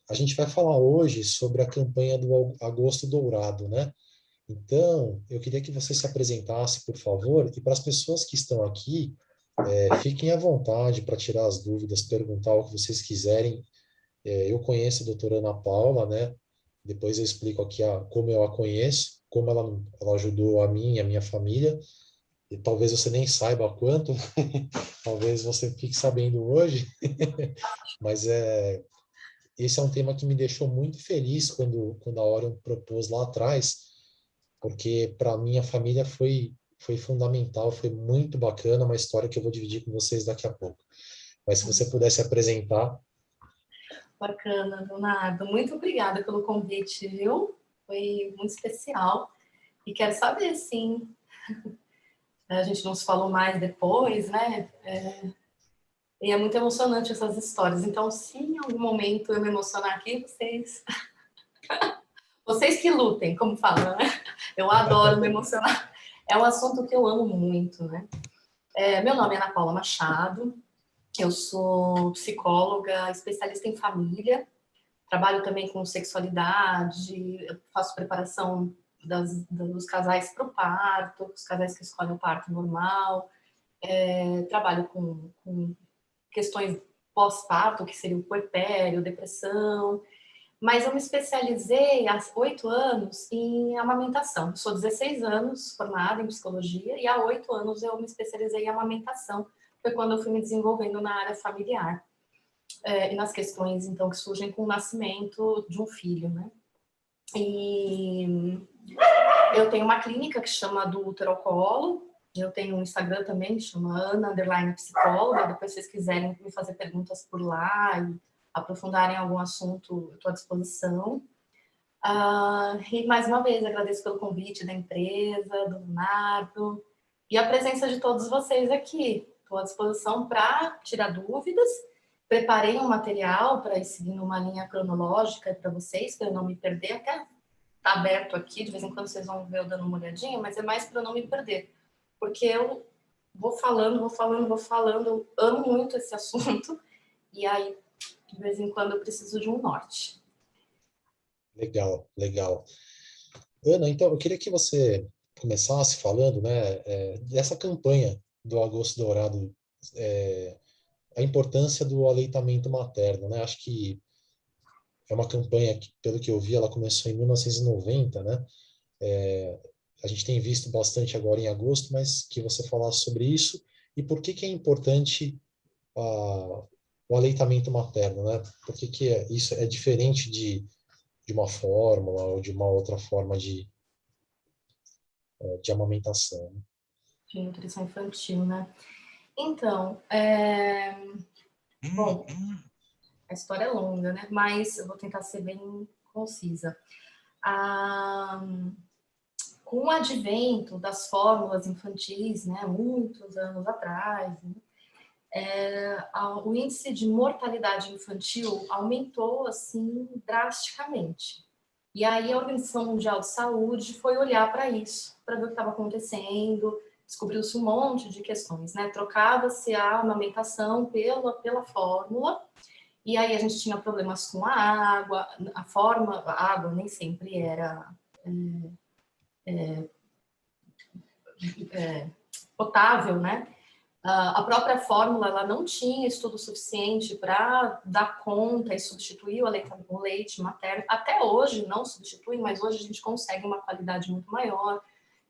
A gente vai falar hoje sobre a campanha do Agosto Dourado, né? Então, eu queria que você se apresentasse, por favor, e para as pessoas que estão aqui, fiquem à vontade para tirar as dúvidas, perguntar o que vocês quiserem. Eu conheço a doutora Ana Paula, né? Depois eu explico aqui como eu a conheço, como ela ajudou a mim e a minha família, e talvez você nem saiba quanto, talvez você fique sabendo hoje, mas esse é um tema que me deixou muito feliz quando a Orion propôs lá atrás, porque para minha família foi fundamental, foi muito bacana, uma história que eu vou dividir com vocês daqui a pouco. Mas se você pudesse apresentar. Bacana, Leonardo. Muito obrigada pelo convite, viu? Foi muito especial. E quero saber, sim. A gente não se falou mais depois, né? E é muito emocionante essas histórias. Então, se em algum momento eu me emocionar aqui, vocês que lutem, como fala, né? Eu adoro me emocionar. É um assunto que eu amo muito, né? Meu nome é Ana Paula Machado. Eu sou psicóloga, especialista em família. Trabalho também com sexualidade, eu faço preparação dos casais para o parto, os casais que escolhem o parto normal. Trabalho com questões pós-parto, que seria o puerpério, depressão. Mas eu me especializei há 8 anos em amamentação. Sou 16 anos formada em psicologia e há 8 anos eu me especializei em amamentação. Foi quando eu fui me desenvolvendo na área familiar. E nas questões, então, que surgem com o nascimento de um filho, né? E eu tenho uma clínica que chama do Útero ao Colo. Eu tenho um Instagram também, que chama Ana_Psicóloga. Depois, se vocês quiserem me fazer perguntas por lá e aprofundarem algum assunto, eu estou à disposição. E mais uma vez, agradeço pelo convite da empresa, do Leonardo, e a presença de todos vocês aqui. Estou à disposição para tirar dúvidas. Preparei um material para ir seguindo uma linha cronológica para vocês, para eu não me perder. Até está aberto aqui, de vez em quando vocês vão ver eu dando uma olhadinha, mas é mais para eu não me perder. Porque eu vou falando, eu amo muito esse assunto, e aí, de vez em quando, eu preciso de um norte. Legal, legal. Ana, então eu queria que você começasse falando, né, dessa campanha do Agosto Dourado, é, a importância do aleitamento materno, né? Acho que é uma campanha que, pelo que eu vi, ela começou em 1990, né? A gente tem visto bastante agora em agosto, mas que você falasse sobre isso e por que que é importante o aleitamento materno, né? Por que que isso é diferente de uma fórmula ou de uma outra forma de amamentação, né? De nutrição infantil, né? Então, bom, a história é longa, né? Mas eu vou tentar ser bem concisa. Ah, com o advento das fórmulas infantis, né, muitos anos atrás, né, o índice de mortalidade infantil aumentou assim drasticamente. E aí a Organização Mundial de Saúde foi olhar para isso, para ver o que estava acontecendo. Descobriu-se um monte de questões, né? Trocava-se a amamentação pela fórmula, e aí a gente tinha problemas com a água, a água nem sempre era potável, né? A própria fórmula ela não tinha estudo suficiente para dar conta e substituir o leite materno. Até hoje não substitui, mas hoje a gente consegue uma qualidade muito maior.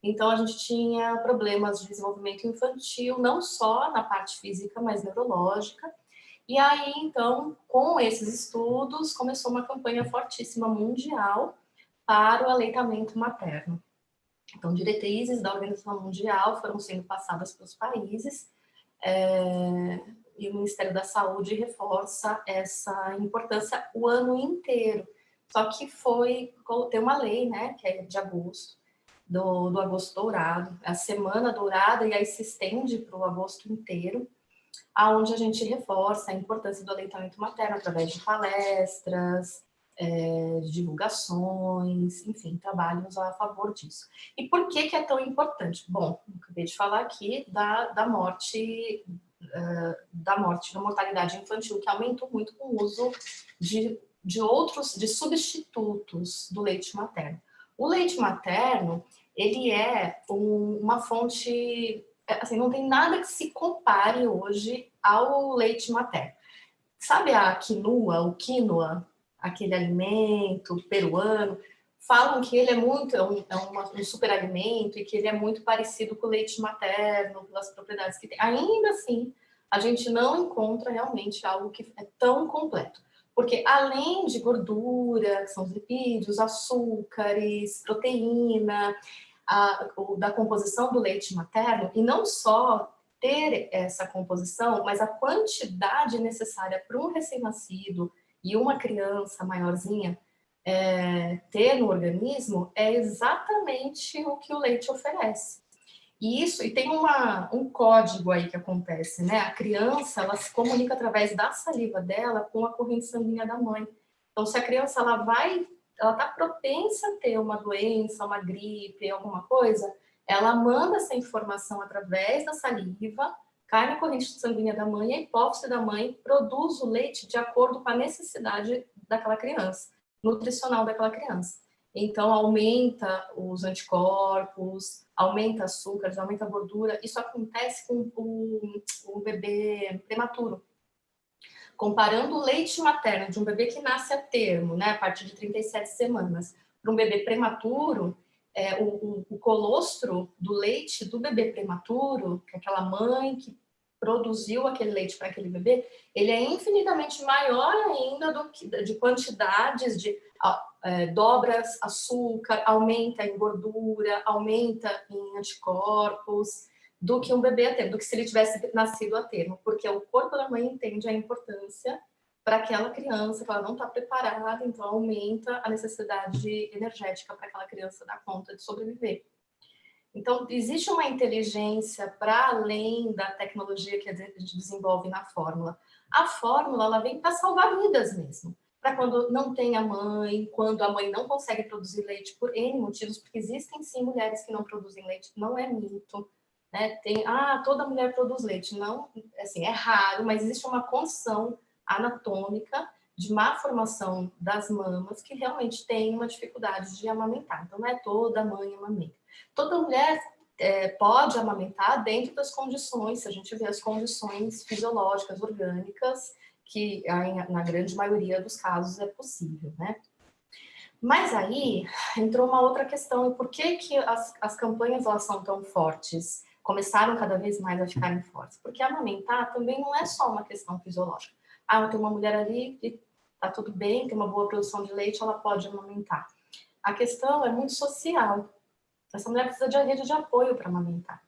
Então a gente tinha problemas de desenvolvimento infantil, não só na parte física, mas neurológica. E aí, então, com esses estudos, começou uma campanha fortíssima mundial para o aleitamento materno. Então, diretrizes da Organização Mundial foram sendo passadas para os países, e o Ministério da Saúde reforça essa importância o ano inteiro. Só que tem uma lei, né, que é de agosto, do agosto dourado, a semana dourada, e aí se estende para o agosto inteiro, aonde a gente reforça a importância do aleitamento materno através de palestras, de divulgações, enfim, trabalhos a favor disso. E por que é tão importante? Bom, eu acabei de falar aqui da morte da morte, da mortalidade infantil, que aumentou muito com o uso de substitutos do leite materno. O leite materno, ele é uma fonte, assim, não tem nada que se compare hoje ao leite materno. Sabe a quinoa, o quinoa, aquele alimento peruano? Falam que ele um superalimento e que ele é muito parecido com o leite materno, pelas propriedades que tem. Ainda assim, a gente não encontra realmente algo que é tão completo. Porque além de gordura, que são os lipídios, açúcares, proteína, da composição do leite materno, e não só ter essa composição, mas a quantidade necessária para um recém-nascido e uma criança maiorzinha ter no organismo é exatamente o que o leite oferece. E tem um código aí que acontece, né? A criança, ela se comunica através da saliva dela com a corrente sanguínea da mãe. Então, se a criança, ela está propensa a ter uma doença, uma gripe, alguma coisa, ela manda essa informação através da saliva, cai na corrente sanguínea da mãe, e a hipófise da mãe produz o leite de acordo com a necessidade daquela criança, nutricional daquela criança. Então, aumenta os anticorpos, aumenta açúcares, aumenta a gordura. Isso acontece com o bebê prematuro. Comparando o leite materno de um bebê que nasce a termo, né, a partir de 37 semanas, para um bebê prematuro, o colostro do leite do bebê prematuro, que é aquela mãe que produziu aquele leite para aquele bebê, ele é infinitamente maior ainda de quantidades de dobras açúcar, aumenta em gordura, aumenta em anticorpos, do que um bebê a termo, do que se ele tivesse nascido a termo, porque o corpo da mãe entende a importância para aquela criança, que ela não está preparada, então aumenta a necessidade energética para aquela criança dar conta de sobreviver. Então, existe uma inteligência para além da tecnologia que a gente desenvolve na fórmula. A fórmula, ela vem para salvar vidas mesmo. Para quando não tem a mãe, quando a mãe não consegue produzir leite por N motivos, porque existem sim mulheres que não produzem leite, não é mito. Né? Toda mulher produz leite. Não, assim, é raro, mas existe uma condição anatômica de má formação das mamas que realmente tem uma dificuldade de amamentar. Então, não é toda mãe amamenta. Toda mulher pode amamentar dentro das condições, se a gente vê as condições fisiológicas, orgânicas, que na grande maioria dos casos é possível, né? Mas aí entrou uma outra questão, e por que as campanhas elas são tão fortes? Começaram cada vez mais a ficarem fortes? Porque amamentar também não é só uma questão fisiológica. Tem uma mulher ali que tá tudo bem, tem uma boa produção de leite, ela pode amamentar. A questão é muito social. Essa mulher precisa de rede de apoio para amamentar.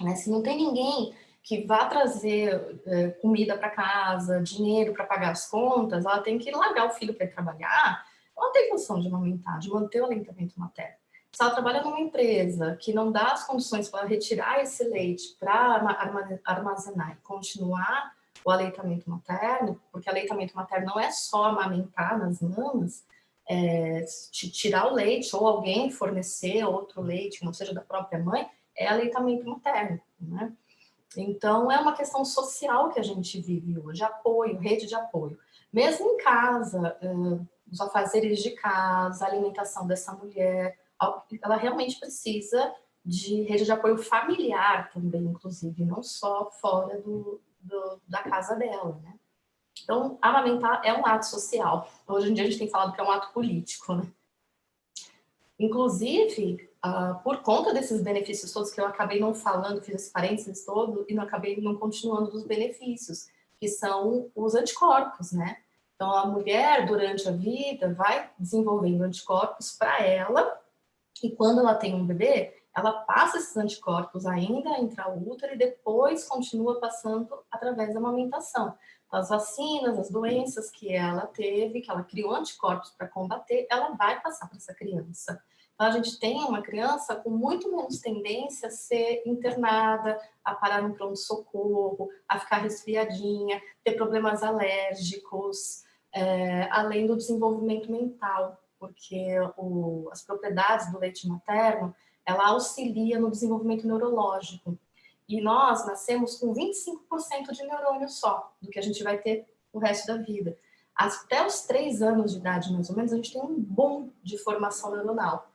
Né? Se não tem ninguém que vá trazer comida para casa, dinheiro para pagar as contas, ela tem que largar o filho para ir trabalhar, ela não tem condição de amamentar, de manter o aleitamento materno. Se ela trabalha numa empresa que não dá as condições para retirar esse leite para armazenar e continuar o aleitamento materno, porque aleitamento materno não é só amamentar nas mamas, tirar o leite ou alguém fornecer outro leite que não seja da própria mãe, é aleitamento materno, né? Então, é uma questão social que a gente vive hoje, apoio, rede de apoio. Mesmo em casa, os afazeres de casa, a alimentação dessa mulher, ela realmente precisa de rede de apoio familiar também, inclusive, não só fora da casa dela, né? Então, amamentar é um ato social. Hoje em dia a gente tem falado que é um ato político, né? Inclusive, por conta desses benefícios todos que eu acabei não falando, fiz esse parênteses todo e não acabei não continuando dos benefícios, que são os anticorpos, né? Então, a mulher, durante a vida, vai desenvolvendo anticorpos para ela, e quando ela tem um bebê, ela passa esses anticorpos ainda intraútero e depois continua passando através da amamentação. Então, as vacinas, as doenças que ela teve, que ela criou anticorpos para combater, ela vai passar para essa criança. Então, a gente tem uma criança com muito menos tendência a ser internada, a parar no pronto-socorro, a ficar resfriadinha, ter problemas alérgicos, além do desenvolvimento mental, porque as propriedades do leite materno, ela auxilia no desenvolvimento neurológico. E nós nascemos com 25% de neurônio só, do que a gente vai ter o resto da vida. Até os 3 anos de idade, mais ou menos, a gente tem um boom de formação neuronal.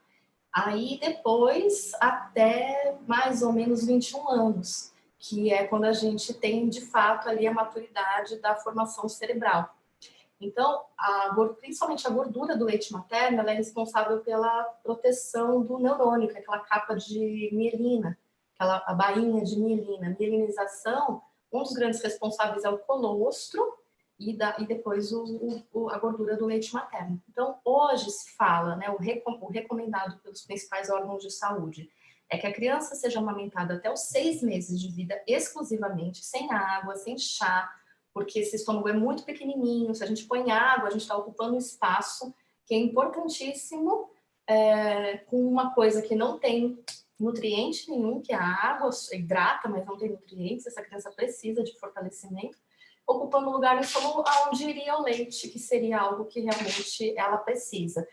Aí depois, até mais ou menos 21 anos, que é quando a gente tem, de fato, ali a maturidade da formação cerebral. Então, principalmente a gordura do leite materno, ela é responsável pela proteção do neurônio, que é aquela capa de mielina, a bainha de mielina. Mielinização, um dos grandes responsáveis é o colostro e depois a gordura do leite materno. Então, hoje se fala, né, o recomendado pelos principais órgãos de saúde, é que a criança seja amamentada até os 6 meses de vida exclusivamente, sem água, sem chá, porque esse estômago é muito pequenininho, se a gente põe água, a gente está ocupando um espaço que é importantíssimo, com uma coisa que não tem nutriente nenhum, que é a água, hidrata, mas não tem nutrientes, essa criança precisa de fortalecimento, ocupando um lugar no estômago onde iria o leite, que seria algo que realmente ela precisa.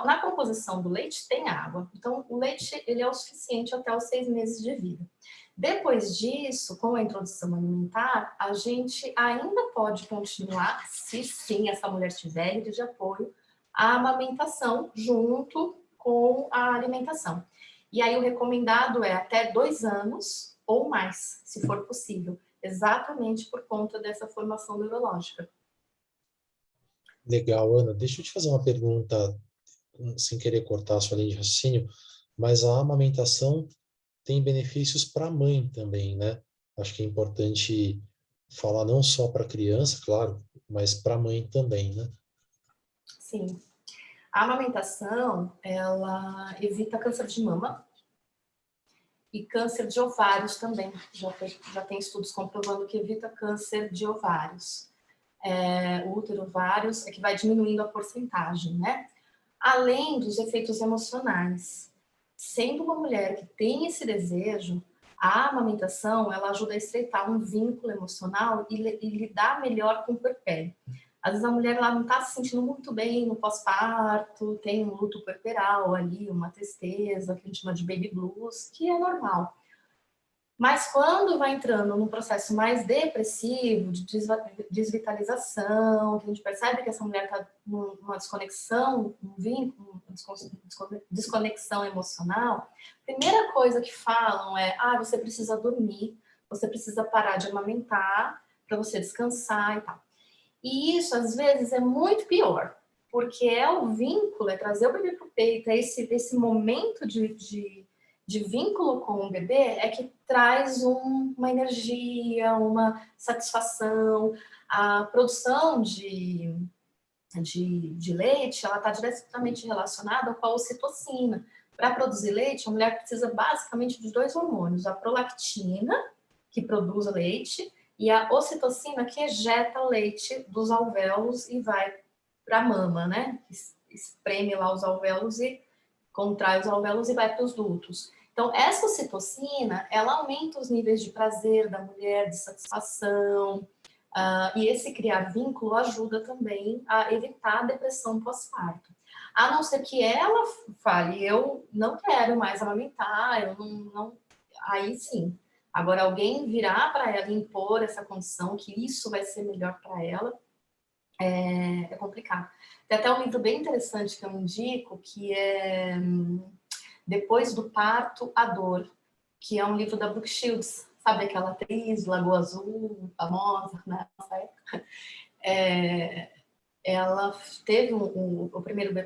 Na composição do leite tem água, então o leite ele é o suficiente até os 6 meses de vida. Depois disso, com a introdução alimentar, a gente ainda pode continuar, se sim essa mulher tiver rede de apoio, a amamentação junto com a alimentação. E aí o recomendado é até 2 anos ou mais, se for possível, exatamente por conta dessa formação neurológica. Legal, Ana. Deixa eu te fazer uma pergunta, sem querer cortar a sua linha de raciocínio, mas a amamentação tem benefícios para a mãe também, né? Acho que é importante falar não só para a criança, claro, mas para a mãe também, né? Sim. A amamentação, ela evita câncer de mama e câncer de ovários também. Já tem estudos comprovando que evita câncer de ovários. O útero ovários é que vai diminuindo a porcentagem, né? Além dos efeitos emocionais. Sendo uma mulher que tem esse desejo, a amamentação, ela ajuda a estreitar um vínculo emocional e lidar melhor com o puerpério. Às vezes a mulher ela não está se sentindo muito bem no pós-parto, tem um luto puerperal ali, uma tristeza, que a gente chama de baby blues, que é normal. Mas quando vai entrando num processo mais depressivo, de desvitalização, que a gente percebe que essa mulher está numa desconexão, um vínculo, desconexão emocional, a primeira coisa que falam é: você precisa dormir, você precisa parar de amamentar para você descansar e tal. E isso, às vezes, é muito pior, porque é o vínculo, é trazer o bebê para o peito, é esse momento de vínculo com o bebê é que traz uma energia, uma satisfação. A produção de leite, ela está diretamente relacionada com a ocitocina. Para produzir leite, a mulher precisa basicamente de 2 hormônios, a prolactina, que produz leite, e a ocitocina, que ejeta leite dos alvéolos e vai para a mama, né? Espreme lá os alvéolos e contrai os alvéolos e vai para os dutos. Então, essa ocitocina, ela aumenta os níveis de prazer da mulher, de satisfação, e esse criar vínculo ajuda também a evitar a depressão pós-parto. A não ser que ela fale: eu não quero mais amamentar, eu não... Aí sim. Agora, alguém virar para ela e impor essa condição, que isso vai ser melhor para ela, é complicado. Tem até um livro bem interessante que eu indico, que é Depois do Parto, a Dor, que é um livro da Brooke Shields, sabe aquela atriz, Lagoa Azul, famosa, né? Ela teve a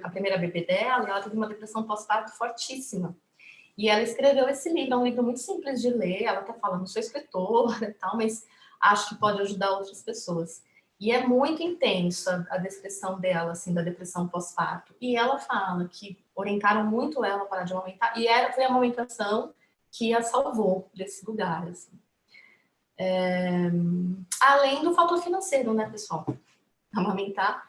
primeira bebê dela e ela teve uma depressão pós-parto fortíssima. E ela escreveu esse livro, é um livro muito simples de ler, ela tá falando, sou escritora e tal, mas acho que pode ajudar outras pessoas. E é muito intensa a descrição dela, assim, da depressão pós-parto. E ela fala que orientaram muito ela para de amamentar, e foi a amamentação que a salvou desse lugar, assim. Além do fator financeiro, né, pessoal? Amamentar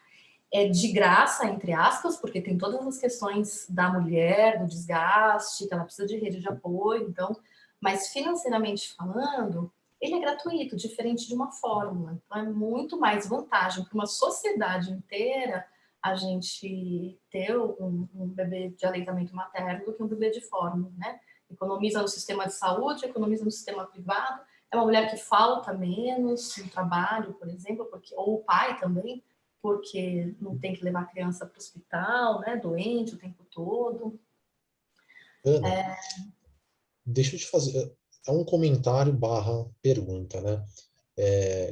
é de graça, entre aspas, porque tem todas as questões da mulher, do desgaste, que ela precisa de rede de apoio, então, mas financeiramente falando, ele é gratuito, diferente de uma fórmula. Então, é muito mais vantagem para uma sociedade inteira a gente ter um bebê de aleitamento materno do que um bebê de fórmula, né? Economiza no sistema de saúde, economiza no sistema privado. É uma mulher que falta menos no trabalho, por exemplo, ou o pai também, porque não tem que levar a criança para o hospital, né, doente o tempo todo. Ana, deixa eu te fazer um comentário barra pergunta, né?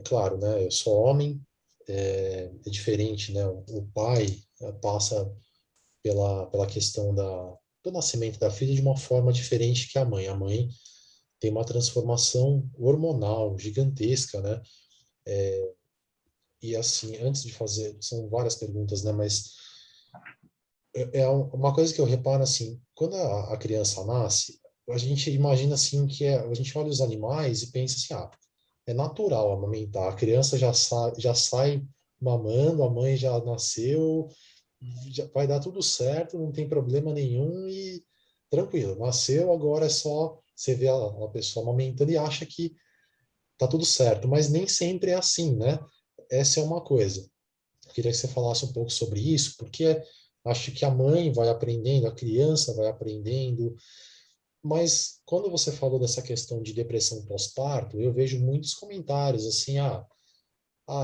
Claro, né? Eu sou homem, é diferente, né? O pai passa pela questão do nascimento da filha de uma forma diferente que a mãe. A mãe tem uma transformação hormonal gigantesca, né? E assim, antes de fazer, são várias perguntas, né? Mas uma coisa que eu reparo assim, quando a criança nasce, a gente imagina assim a gente olha os animais e pensa assim, é natural amamentar. A criança já sai mamando, a mãe já nasceu, já vai dar tudo certo, não tem problema nenhum e tranquilo. Nasceu, agora é só você vê a pessoa amamentando e acha que tá tudo certo, mas nem sempre é assim, né? Essa é uma coisa. Eu queria que você falasse um pouco sobre isso, porque acho que a mãe vai aprendendo, a criança vai aprendendo, mas quando você falou dessa questão de depressão pós-parto, eu vejo muitos comentários assim,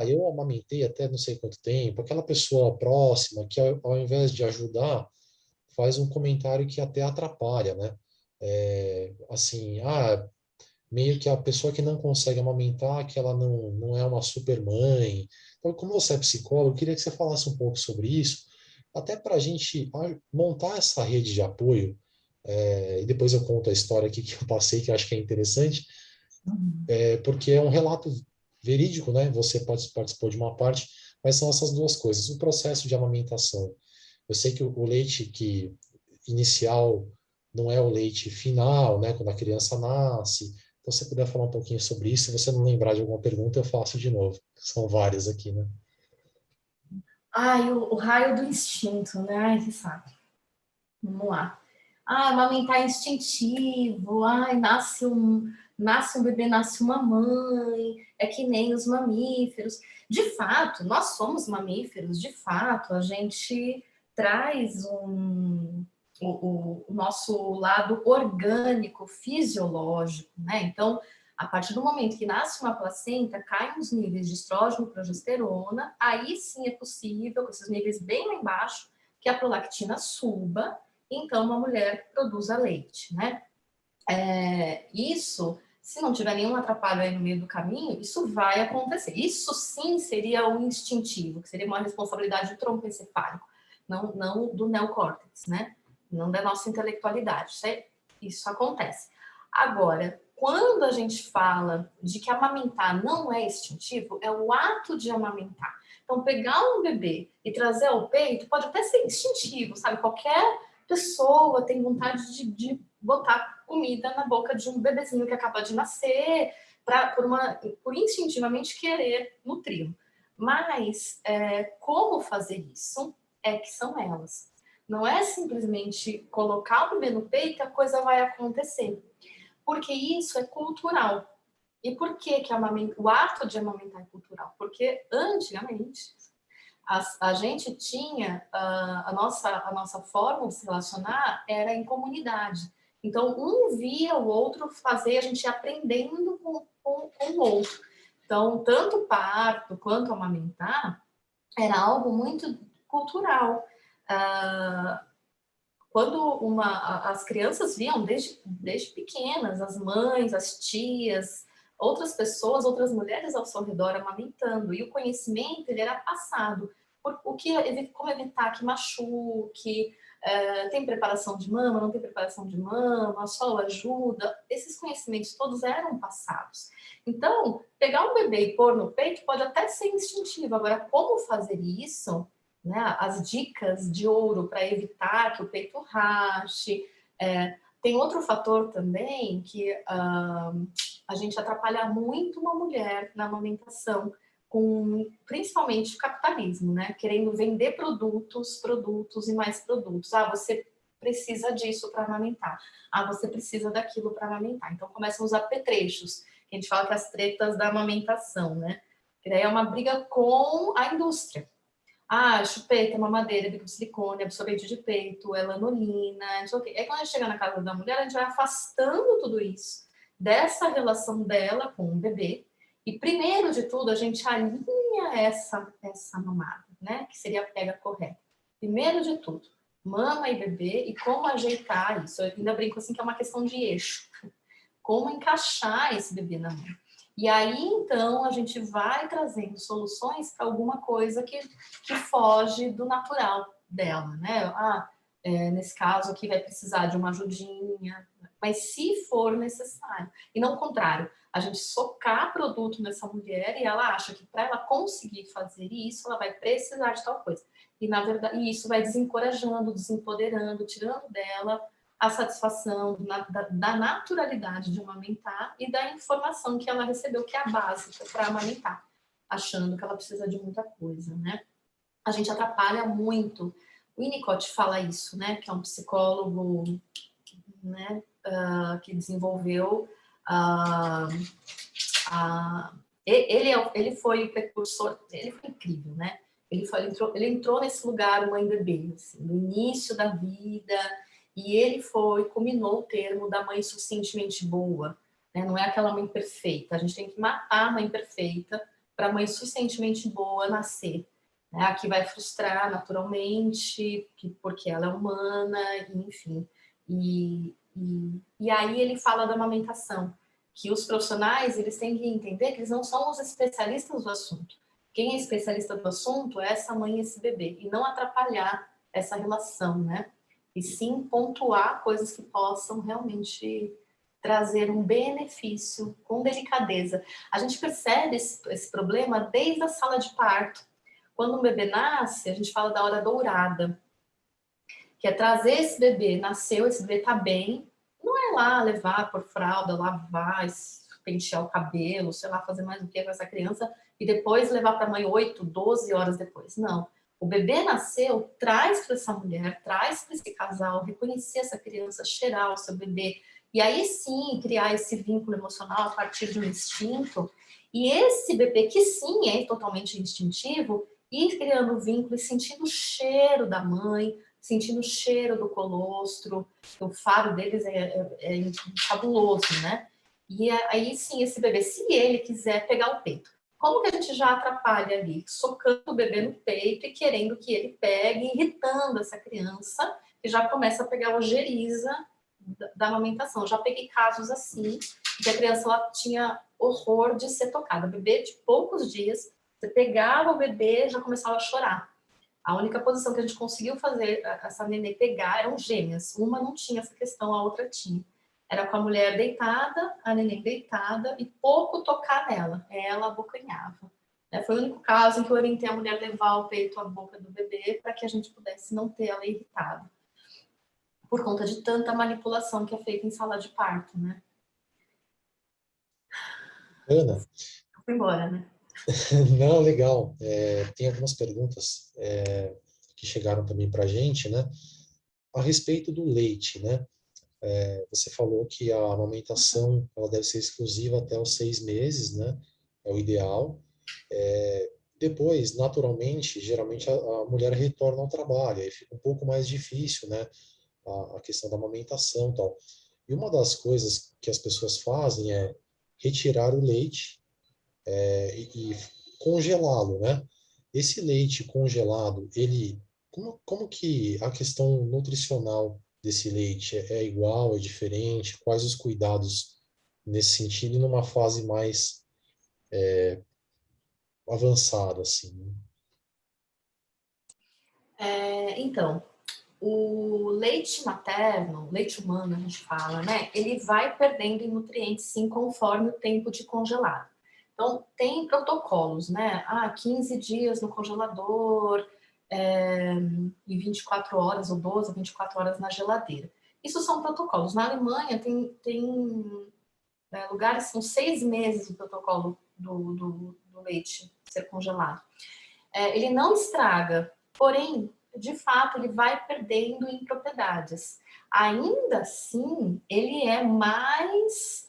eu amamentei até não sei quanto tempo, aquela pessoa próxima que ao invés de ajudar, faz um comentário que até atrapalha, né? Assim, meio que a pessoa que não consegue amamentar, que ela não é uma super mãe. Então, como você é psicólogo, eu queria que você falasse um pouco sobre isso, até para a gente montar essa rede de apoio, e depois eu conto a história aqui que eu passei, que eu acho que é interessante, porque é um relato verídico, né? Você participou de uma parte, mas são essas duas coisas. O processo de amamentação. Eu sei que o leite que inicial não é o leite final, né? Quando a criança nasce. Então, se você puder falar um pouquinho sobre isso, se você não lembrar de alguma pergunta, eu faço de novo. São várias aqui, né? Ai, o raio do instinto, né? Ai, que sabe. Vamos lá. Amamentar é instintivo. Ai, nasce um bebê, nasce uma mãe. É que nem os mamíferos. De fato, nós somos mamíferos. De fato, a gente traz o nosso lado orgânico, fisiológico, né? Então, a partir do momento que nasce uma placenta, caem os níveis de estrógeno e progesterona, aí sim é possível, com esses níveis bem lá embaixo, que a prolactina suba, então uma mulher produza leite, né? Isso, se não tiver nenhum atrapalho aí no meio do caminho, isso vai acontecer. Isso sim seria o instintivo, que seria uma responsabilidade do tronco encefálico, não do neocórtex, né? Não da nossa intelectualidade. Isso acontece. Agora, quando a gente fala de que amamentar não é instintivo, é o ato de amamentar. Então, pegar um bebê e trazer ao peito pode até ser instintivo, sabe? Qualquer pessoa tem vontade de botar comida na boca de um bebezinho que acaba de nascer, por instintivamente querer nutri-lo. Mas como fazer isso é que são elas. Não é simplesmente colocar o bebê no peito e a coisa vai acontecer. Porque isso é cultural. E por que o ato de amamentar é cultural? Porque antigamente a gente tinha a nossa forma de se relacionar era em comunidade. Então, um via o outro fazer, a gente ia aprendendo com o outro. Então, tanto o parto quanto amamentar era algo muito cultural. Quando as crianças viam desde pequenas, as mães, as tias, outras pessoas, outras mulheres ao seu redor amamentando, e o conhecimento ele era passado. Como evitar que machuque, tem preparação de mama, não tem preparação de mama, solo ajuda, esses conhecimentos todos eram passados. Então, pegar um bebê e pôr no peito pode até ser instintivo, agora como fazer isso, né, as dicas de ouro para evitar que o peito rache. Tem outro fator também que a gente atrapalha muito uma mulher na amamentação, principalmente o capitalismo, né? Querendo vender produtos e mais produtos. Você precisa disso para amamentar. Você precisa daquilo para amamentar. Então começam os apetrechos, que a gente fala que as tretas da amamentação, né? Que daí é uma briga com a indústria. Ah, chupeta, mamadeira, bico de silicone, absorvente de peito, é lanolina, não sei o quê. Aí quando a gente chega na casa da mulher, a gente vai afastando tudo isso dessa relação dela com o bebê. E primeiro de tudo, a gente alinha essa mamada, né? Que seria a pega correta. Primeiro de tudo, mama e bebê e como ajeitar isso. Eu ainda brinco assim que é uma questão de eixo. Como encaixar esse bebê na mão. E aí, então, a gente vai trazendo soluções para alguma coisa que foge do natural dela, né? Nesse caso aqui vai precisar de uma ajudinha, mas se for necessário. E não o contrário, a gente socar produto nessa mulher e ela acha que para ela conseguir fazer isso, ela vai precisar de tal coisa. E, na verdade, isso vai desencorajando, desempoderando, tirando dela a satisfação da naturalidade de amamentar e da informação que ela recebeu, que é a básica para amamentar, achando que ela precisa de muita coisa, né? A gente atrapalha muito. O Winnicott fala isso, né? Que é um psicólogo, né? Que desenvolveu ele foi o precursor, ele foi incrível, né? Ele entrou nesse lugar mãe bebê, assim, no início da vida, e ele culminou o termo da mãe suficientemente boa, né? Não é aquela mãe perfeita, a gente tem que matar a mãe perfeita para a mãe suficientemente boa nascer, né? A que vai frustrar naturalmente, porque ela é humana, enfim. E aí ele fala da amamentação, que os profissionais eles têm que entender que eles não são os especialistas do assunto. Quem é especialista do assunto é essa mãe e esse bebê, e não atrapalhar essa relação, né? E sim pontuar coisas que possam realmente trazer um benefício com delicadeza. A gente percebe esse problema desde a sala de parto. Quando um bebê nasce, a gente fala da hora dourada, que é trazer esse bebê, nasceu, esse bebê tá bem, não é lá levar por fralda, lavar, pentear o cabelo, sei lá, fazer mais o que com essa criança, e depois levar para a mãe 8, 12 horas depois. Não. O bebê nasceu, traz para essa mulher, traz para esse casal, reconhecer essa criança, cheirar o seu bebê, e aí sim criar esse vínculo emocional a partir de um instinto, e esse bebê que sim é totalmente instintivo, ir criando vínculo e sentindo o cheiro da mãe, sentindo o cheiro do colostro, o faro deles é fabuloso, né? E aí sim, esse bebê, se ele quiser pegar o peito, como que a gente já atrapalha ali? Socando o bebê no peito e querendo que ele pegue, irritando essa criança, que já começa a pegar a ojeriza da amamentação. Eu já peguei casos assim, que a criança ela tinha horror de ser tocada. O bebê de poucos dias, você pegava o bebê já começava a chorar. A única posição que a gente conseguiu fazer essa nenê pegar eram gêmeas. Uma não tinha essa questão, a outra tinha. Era com a mulher deitada, a neném deitada e pouco tocar nela. Ela abocanhava. Foi o único caso em que eu orientei a mulher levar o peito à boca do bebê para que a gente pudesse não ter ela irritada. Por conta de tanta manipulação que é feita em sala de parto, né? Ana, Fui embora, né? não, legal. Tem algumas perguntas que chegaram também para a gente, né? A respeito do leite, né? Você falou que a amamentação ela deve ser exclusiva até os 6 meses, né? É o ideal. Depois, naturalmente, geralmente a mulher retorna ao trabalho, aí fica um pouco mais difícil, né? A questão da amamentação e tal. E uma das coisas que as pessoas fazem é retirar o leite e congelá-lo, né? Esse leite congelado, como que a questão nutricional desse leite é igual, é diferente? Quais os cuidados nesse sentido e numa fase mais avançada, assim, né? Então, o leite materno, leite humano, a gente fala, né? Ele vai perdendo em nutrientes, sim, conforme o tempo de congelado. Então, tem protocolos, né? 15 dias no congelador e 24 horas, ou 12, 24 horas na geladeira. Isso são protocolos. Na Alemanha, tem lugares que são 6 meses o protocolo do leite ser congelado. Ele não estraga, porém, de fato, ele vai perdendo em propriedades. Ainda assim, ele é mais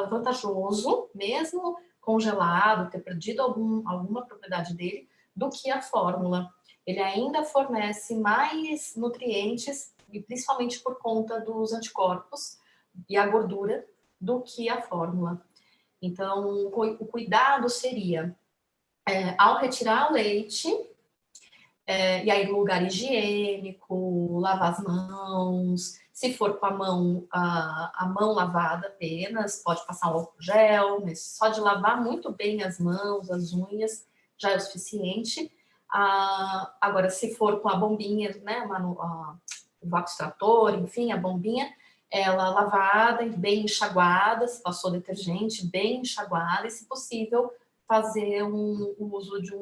vantajoso, mesmo congelado, ter perdido alguma propriedade dele, do que a fórmula. ele ainda fornece mais nutrientes, e principalmente por conta dos anticorpos e a gordura, do que a fórmula. Então, o cuidado seria, ao retirar o leite, e aí no lugar higiênico, lavar as mãos, se for com a mão lavada apenas, pode passar um álcool gel, mas só de lavar muito bem as mãos, as unhas, já é o suficiente. Agora, se for com a bombinha, né, o vácuo extrator, enfim, a bombinha, ela lavada, bem enxaguada, se passou detergente, bem enxaguada, e se possível, fazer o uso de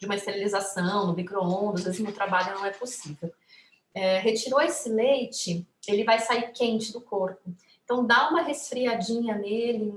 uma esterilização no micro-ondas, às vezes no trabalho não é possível. Retirou esse leite, ele vai sair quente do corpo. Então, dá uma resfriadinha nele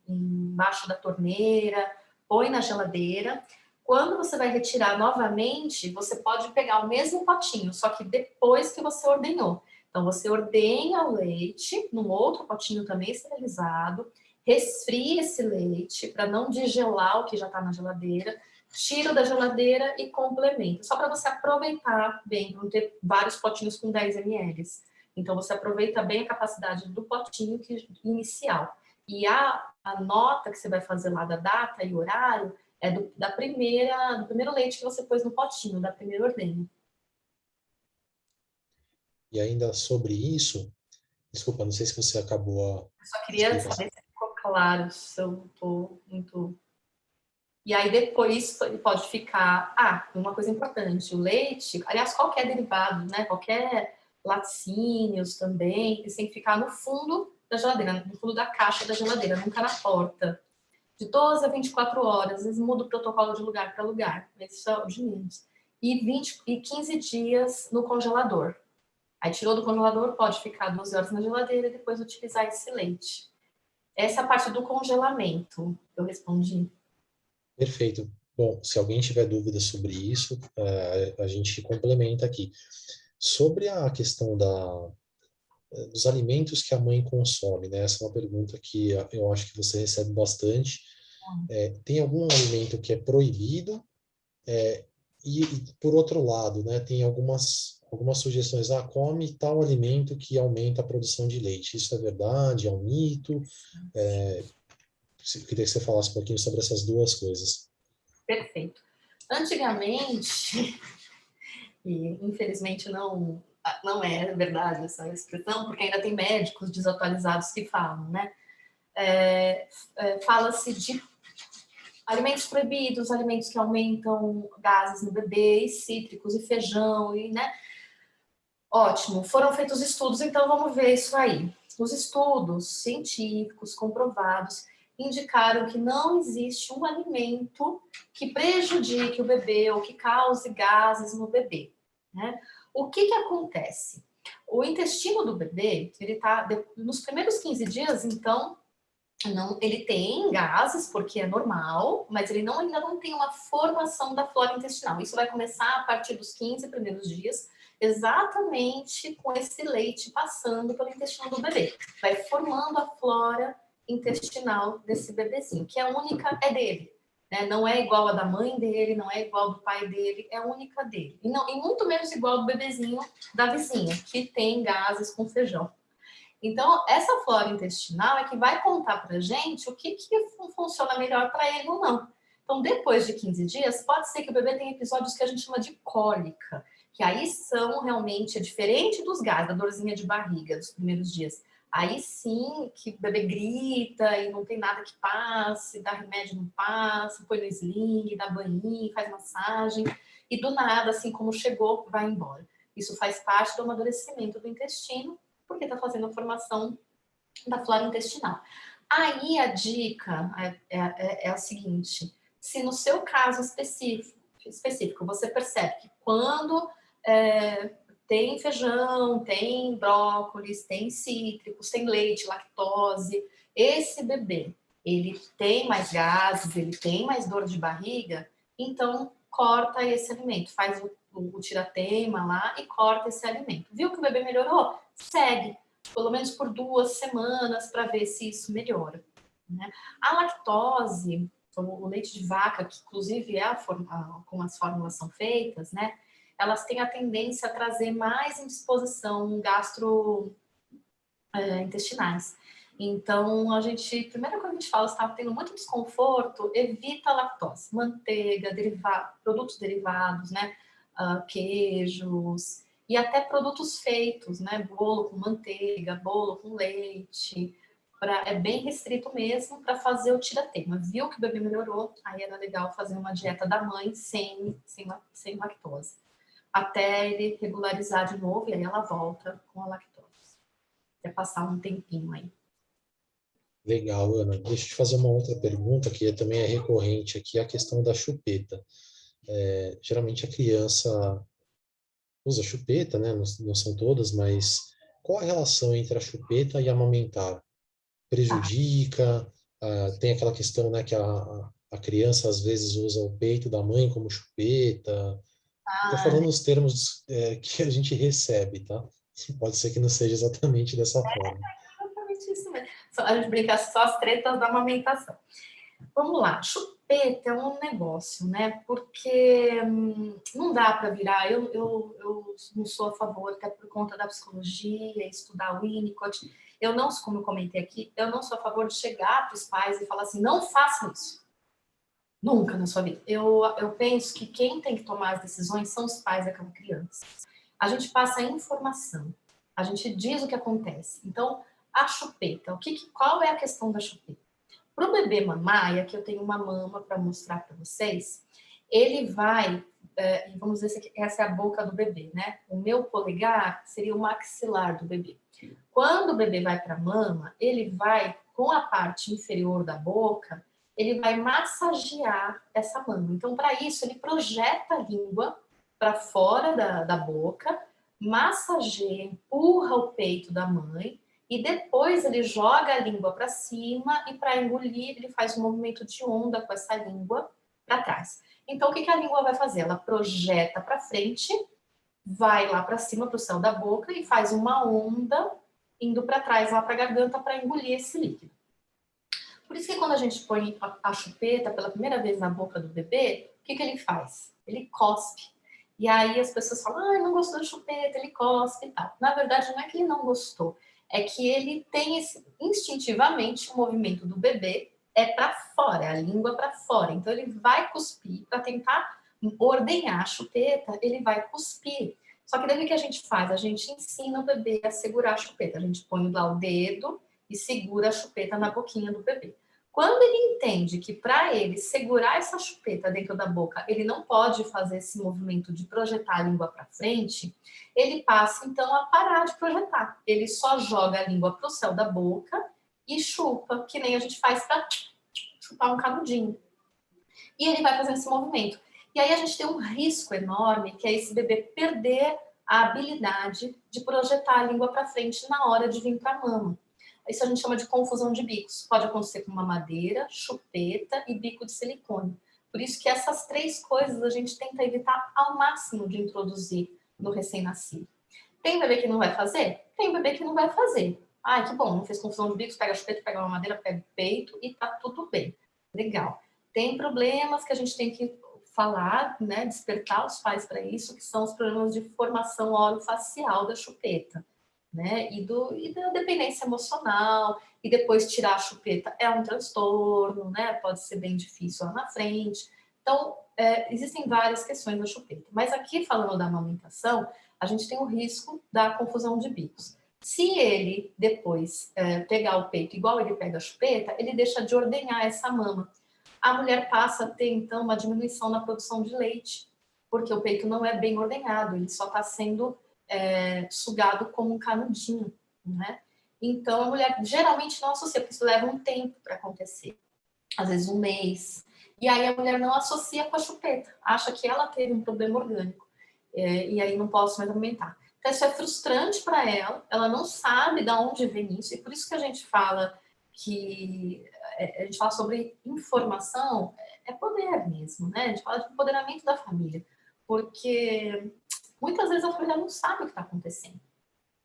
embaixo da torneira, põe na geladeira. Quando você vai retirar novamente, você pode pegar o mesmo potinho, só que depois que você ordenhou. Então, você ordenha o leite num outro potinho também esterilizado, resfria esse leite para não degelar o que já está na geladeira, tira da geladeira e complementa. Só para você aproveitar bem, para não ter vários potinhos com 10 ml. Então, você aproveita bem a capacidade do potinho inicial. E a nota que você vai fazer lá da data e horário é do primeiro leite que você pôs no potinho, da primeira ordenha. E ainda sobre isso, desculpa, não sei se você acabou a Eu só queria explicação. saber se ficou claro, se eu estou muito... E aí depois ele pode ficar... uma coisa importante, o leite, aliás, qualquer derivado, né? Qualquer laticínios também, eles têm que ficar no fundo da geladeira, no fundo da caixa da geladeira, nunca na porta. De 12 a 24 horas, às vezes muda o protocolo de lugar para lugar, mas isso é de menos. E 15 dias no congelador. Aí tirou do congelador, pode ficar 12 horas na geladeira e depois utilizar esse leite. Essa é a parte do congelamento, eu respondi. Perfeito. Bom, se alguém tiver dúvidas sobre isso, a gente complementa aqui. Sobre a questão dos alimentos que a mãe consome, né? Essa é uma pergunta que eu acho que você recebe bastante. Tem algum alimento que é proibido? E, por outro lado, né, tem algumas sugestões. Come tal alimento que aumenta a produção de leite. Isso é verdade? É um mito? Queria que você falasse um pouquinho sobre essas duas coisas. Perfeito. Antigamente, e infelizmente não é verdade essa expressão, porque ainda tem médicos desatualizados que falam, né? Fala-se de alimentos proibidos, alimentos que aumentam gases no bebê, e cítricos, e feijão, né? Ótimo, foram feitos estudos, então vamos ver isso aí. Os estudos científicos comprovados indicaram que não existe um alimento que prejudique o bebê ou que cause gases no bebê, né? O que acontece? O intestino do bebê, ele tá nos primeiros 15 dias, então, ele tem gases, porque é normal, mas ele ainda não tem uma formação da flora intestinal. Isso vai começar a partir dos 15 primeiros dias, exatamente com esse leite passando pelo intestino do bebê. Vai formando a flora intestinal desse bebezinho, que é única, é dele. Né? Não é igual a da mãe dele, não é igual do pai dele, é única dele. E muito menos igual do bebezinho da vizinha, que tem gases com feijão. Então, essa flora intestinal é que vai contar para a gente o que funciona melhor para ele ou não. Então, depois de 15 dias, pode ser que o bebê tenha episódios que a gente chama de cólica, que aí são realmente diferente dos gases, da dorzinha de barriga dos primeiros dias. Aí sim que o bebê grita e não tem nada que passe, dá remédio não passa, põe no sling, dá banho, faz massagem, e do nada, assim como chegou, vai embora. Isso faz parte do amadurecimento do intestino, porque está fazendo a formação da flora intestinal. Aí a dica é a seguinte: se no seu caso específico você percebe que quando tem feijão, tem brócolis, tem cítricos, tem leite, lactose, esse bebê, ele tem mais gases, ele tem mais dor de barriga, então corta esse alimento, faz o tiratema lá e corta esse alimento. Viu que o bebê melhorou? Segue, pelo menos por 2 semanas, para ver se isso melhora. Né? A lactose, o leite de vaca, que inclusive é como as fórmulas são feitas, né? Elas têm a tendência a trazer mais indisposição gastrointestinais. Então, primeira coisa que a gente fala, se está tendo muito desconforto, evita a lactose, manteiga, produtos derivados, né? Queijos e até produtos feitos, né? Bolo com manteiga, bolo com leite. É bem restrito mesmo para fazer o tira-teima. Viu que o bebê melhorou, aí era legal fazer uma dieta da mãe sem lactose. Até ele regularizar de novo e aí ela volta com a lactose. Até passar um tempinho aí. Legal, Ana. Deixa eu te fazer uma outra pergunta que também é recorrente aqui, a questão da chupeta. Geralmente a criança usa chupeta, né? Não são todas, mas qual a relação entre a chupeta e amamentar? Tá. Prejudica? Tem aquela questão, né, que a criança às vezes usa o peito da mãe como chupeta. Estou Ah, falando os termos que a gente recebe, tá? Pode ser que não seja exatamente dessa forma. exatamente isso mesmo. A gente brinca só as tretas da amamentação. Vamos lá, chupeta é um negócio, né? Porque não dá para virar. Eu não sou a favor, até por conta da psicologia, estudar o Winnicott. Eu não, como eu comentei aqui, eu não sou a favor de chegar para os pais e falar assim, não façam isso. Nunca na sua vida. Eu penso que quem tem que tomar as decisões são os pais daquela criança. A gente passa a informação, a gente diz o que acontece. Então, a chupeta, qual é a questão da chupeta? Para o bebê mamar, e aqui eu tenho uma mama para mostrar para vocês, ele vai, vamos dizer que essa é a boca do bebê, né? O meu polegar seria o maxilar do bebê. Quando o bebê vai para a mama, ele vai, com a parte inferior da boca, ele vai massagear essa mama. Então, para isso, ele projeta a língua para fora da boca, massageia, empurra o peito da mãe e depois ele joga a língua para cima e para engolir ele faz um movimento de onda com essa língua para trás. Então, o que a língua vai fazer? Ela projeta para frente, vai lá para cima, para o céu da boca e faz uma onda indo para trás, lá para a garganta, para engolir esse líquido. Por isso que quando a gente põe a chupeta pela primeira vez na boca do bebê, o que ele faz? Ele cospe. E aí as pessoas falam, não gostou da chupeta, ele cospe e tal. Na verdade, não é que ele não gostou, é que ele tem instintivamente o movimento do bebê para fora, é a língua para fora. Então ele vai cuspir para tentar ordenhar a chupeta, ele vai cuspir. Só que daí o que a gente faz? A gente ensina o bebê a segurar a chupeta. A gente põe lá o dedo e segura a chupeta na boquinha do bebê. Quando ele entende que para ele segurar essa chupeta dentro da boca, ele não pode fazer esse movimento de projetar a língua para frente, ele passa então a parar de projetar. Ele só joga a língua para o céu da boca e chupa, que nem a gente faz para chupar um canudinho. E ele vai fazendo esse movimento. E aí a gente tem um risco enorme, que é esse bebê perder a habilidade de projetar a língua para frente na hora de vir para a mama. Isso a gente chama de confusão de bicos. Pode acontecer com mamadeira, chupeta e bico de silicone. Por isso que essas três coisas a gente tenta evitar ao máximo de introduzir no recém-nascido. Tem bebê que não vai fazer? Tem bebê que não vai fazer. Ai, que bom, não fez confusão de bicos, pega a chupeta, pega a mamadeira, pega o peito e tá tudo bem. Legal. Tem problemas que a gente tem que falar, né, despertar os pais para isso, que são os problemas de formação orofacial da chupeta, né, e da dependência emocional, e depois tirar a chupeta é um transtorno, né, pode ser bem difícil lá na frente. Então, existem várias questões da chupeta. Mas aqui, falando da amamentação, a gente tem o risco da confusão de bicos. Se ele depois pegar o peito igual ele pega a chupeta, ele deixa de ordenhar essa mama. A mulher passa a ter, então, uma diminuição na produção de leite, porque o peito não é bem ordenhado, ele só está sendo sugado como um canudinho, né? Então, a mulher geralmente não associa, porque isso leva um tempo para acontecer, às vezes um mês. E aí a mulher não associa com a chupeta, acha que ela teve um problema orgânico, e aí não posso mais aumentar. Então, isso é frustrante para ela não sabe de onde vem isso, e por isso que a gente fala que a gente fala sobre informação, é poder mesmo, né? A gente fala de empoderamento da família, porque muitas vezes a família não sabe o que está acontecendo.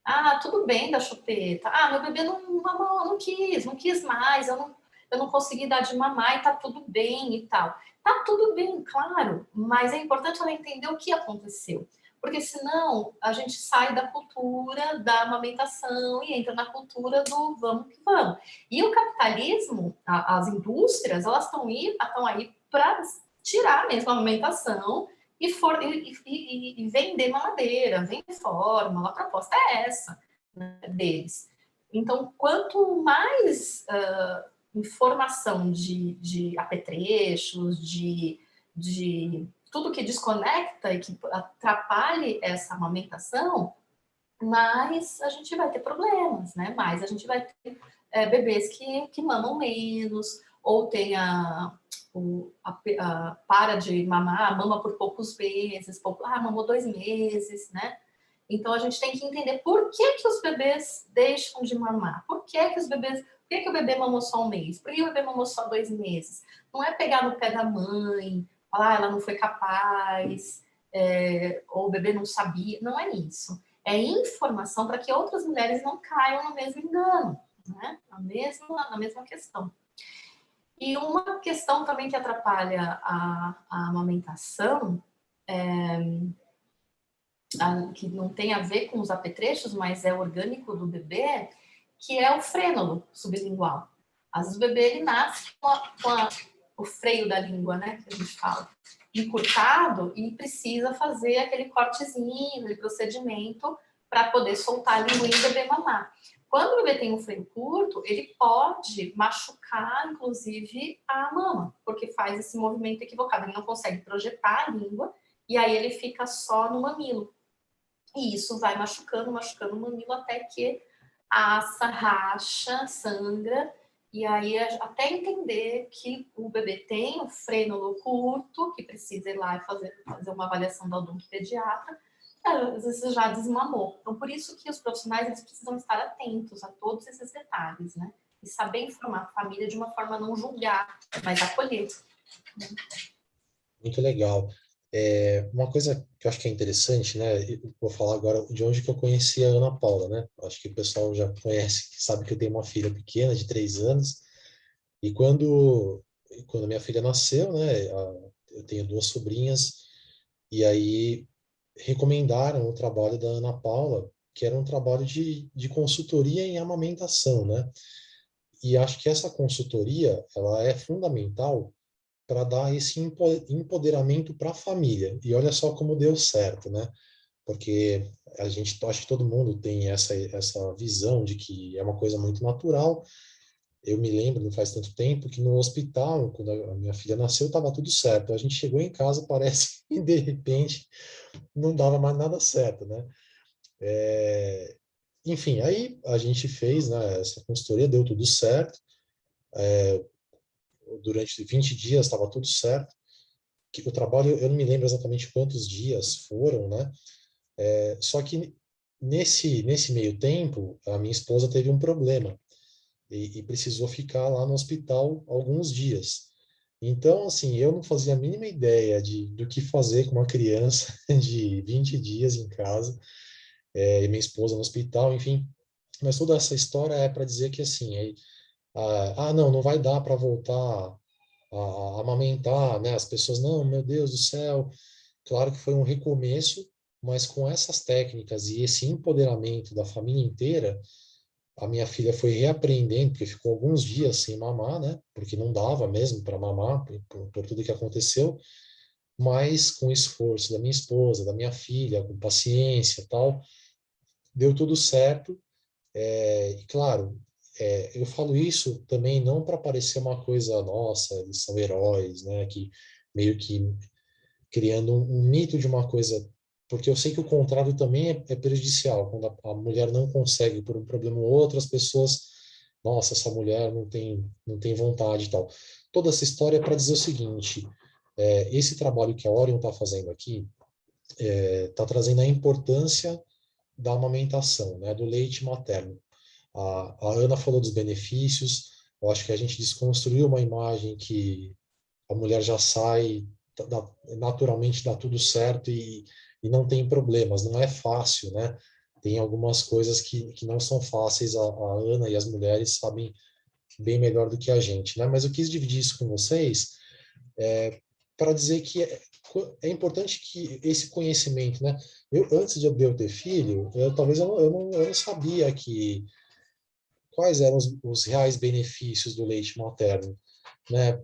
Ah, tudo bem da chupeta. Ah, meu bebê não quis mais, eu eu não consegui dar de mamar e tá tudo bem e tal. Tá tudo bem, claro, mas é importante ela entender o que aconteceu. Porque senão a gente sai da cultura da amamentação e entra na cultura do vamos que vamos. E o capitalismo, as indústrias, elas estão aí para tirar mesmo a amamentação e vender mamadeira, vender fórmula. A proposta é essa, né, deles. Então, quanto mais informação de apetrechos, de tudo que desconecta e que atrapalhe essa amamentação, mais a gente vai ter problemas, né? Mais a gente vai ter bebês que mamam menos, ou tem para de mamar, mama por poucos meses, mamou 2 meses, né? Então a gente tem que entender por que os bebês deixam de mamar, por que o bebê mamou só 1 mês, por que o bebê mamou só 2 meses. Não é pegar no pé da mãe, falar ela não foi capaz, ou o bebê não sabia, não é isso. É informação para que outras mulheres não caiam no mesmo engano, né? Na mesma questão. E uma questão também que atrapalha a amamentação, que não tem a ver com os apetrechos, mas é orgânico do bebê, que é o frênulo sublingual. Às vezes o bebê ele nasce com o freio da língua, né, que a gente fala, encurtado, e precisa fazer aquele cortezinho, aquele procedimento para poder soltar a linguinha e o bebê mamar. Quando o bebê tem um freio curto, ele pode machucar, inclusive, a mama, porque faz esse movimento equivocado. Ele não consegue projetar a língua, e aí ele fica só no mamilo. E isso vai machucando o mamilo até que assa, racha, sangra, e aí até entender que o bebê tem o frênulo curto, que precisa ir lá e fazer uma avaliação da odontopediatra, às vezes já desmamou. Então, por isso que os profissionais eles precisam estar atentos a todos esses detalhes, né? E saber informar a família de uma forma a não julgar, mas acolher. Muito legal. Uma coisa que eu acho que é interessante, né? Eu vou falar agora de onde que eu conheci a Ana Paula, né? Acho que o pessoal já conhece, sabe que eu tenho uma filha pequena de 3 anos. E quando minha filha nasceu, né? Eu tenho 2 sobrinhas. E aí recomendaram o trabalho da Ana Paula, que era um trabalho de consultoria em amamentação, né? E acho que essa consultoria, ela é fundamental para dar esse empoderamento para a família. E olha só como deu certo, né? Porque acho que todo mundo tem essa visão de que é uma coisa muito natural. Eu me lembro, não faz tanto tempo, que no hospital, quando a minha filha nasceu, estava tudo certo. A gente chegou em casa, parece que de repente não dava mais nada certo, né? Enfim, aí a gente fez, né, essa consultoria, deu tudo certo. Durante 20 dias estava tudo certo. Que o trabalho, eu não me lembro exatamente quantos dias foram, né? Só que nesse meio tempo, a minha esposa teve um problema e precisou ficar lá no hospital alguns dias. Então, assim, eu não fazia a mínima ideia do que fazer com uma criança de 20 dias em casa, e minha esposa no hospital, enfim. Mas toda essa história é para dizer que, assim, não vai dar para voltar a amamentar, né? As pessoas, não, meu Deus do céu. Claro que foi um recomeço, mas com essas técnicas e esse empoderamento da família inteira, a minha filha foi reaprendendo, porque ficou alguns dias sem mamar, né? Porque não dava mesmo para mamar, por tudo que aconteceu, mas com o esforço da minha esposa, da minha filha, com paciência e tal, deu tudo certo. E claro, eu falo isso também não para parecer uma coisa, nossa, eles são heróis, né? Que meio que criando um mito de uma coisa, porque eu sei que o contrário também é prejudicial. Quando a mulher não consegue por um problema ou outro, as pessoas, nossa, essa mulher não tem vontade e tal. Toda essa história é para dizer o seguinte: esse trabalho que a Orion está fazendo aqui está trazendo a importância da amamentação, né, do leite materno. A Ana falou dos benefícios. Eu acho que a gente desconstruiu uma imagem que a mulher já sai, naturalmente dá tudo certo e não tem problemas, não é fácil, né? Tem algumas coisas que não são fáceis, a Ana e as mulheres sabem bem melhor do que a gente, né? Mas eu quis dividir isso com vocês para dizer que é importante que esse conhecimento, né? Antes de eu ter filho, talvez eu não sabia quais eram os reais benefícios do leite materno, né?